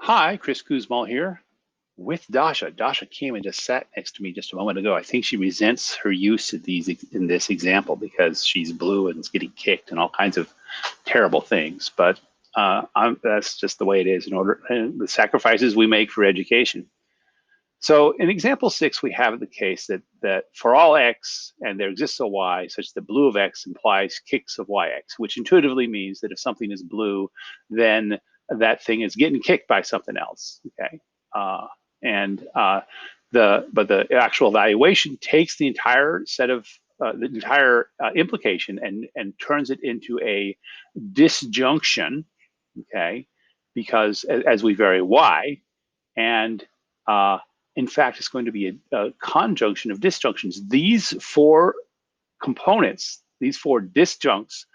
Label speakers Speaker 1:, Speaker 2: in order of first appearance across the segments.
Speaker 1: Hi, Chris Kuzmal here with Dasha. Dasha came and just sat next to me just a moment ago. I think she resents her use of these in this example because she's blue and is getting kicked and all kinds of terrible things. But that's just the way it is in order and the sacrifices we make for education. So in example 6, we have the case that for all x and there exists a y such that blue of x implies kicks of yx, which intuitively means that if something is blue, then that thing is getting kicked by something else. Okay, uh, and the actual evaluation takes the entire set of the entire implication and turns it into a disjunction. Okay, because as we vary y, and uh, in fact, it's going to be a conjunction of disjunctions. These four components, these four disjuncts,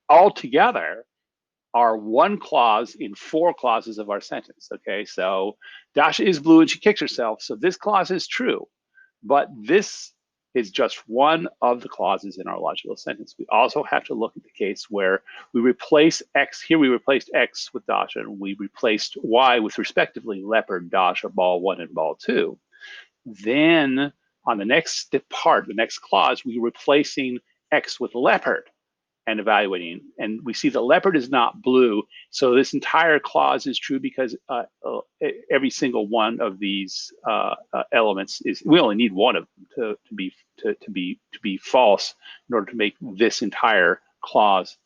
Speaker 1: all together are one clause in four clauses of our sentence. Okay, so Dasha is blue and she kicks herself. So this clause is true, but this is just one of the clauses in our logical sentence. We also have to look at the case where we replace x. Here we replaced x with Dasha, and we replaced y with respectively leopard, Dasha, ball 1, and ball 2. Then on the next part, the next clause, we're replacing x with leopard and evaluating. And we see the leopard is not blue. So this entire clause is true because every single one of these elements is, we only need one of them to be false in order to make this entire clause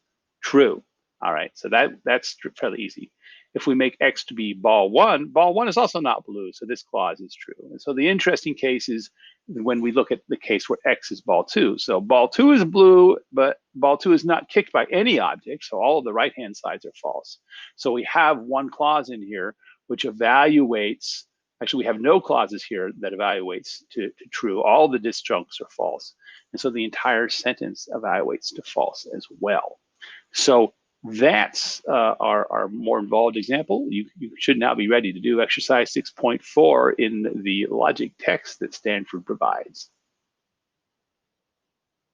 Speaker 1: true. All right, so that's fairly easy. If we make x to be ball 1 is also not blue, so this clause is true. And so the interesting case is when we look at the case where x is ball 2. So ball 2 is blue, but ball 2 is not kicked by any object, so all of the right-hand sides are false. So we have one clause in here which evaluates, actually we have no clauses here that evaluates to true. All the disjuncts are false. And so the entire sentence evaluates to false as well. So that's our more involved example. You should now be ready to do exercise 6.4 in the logic text that Stanford provides.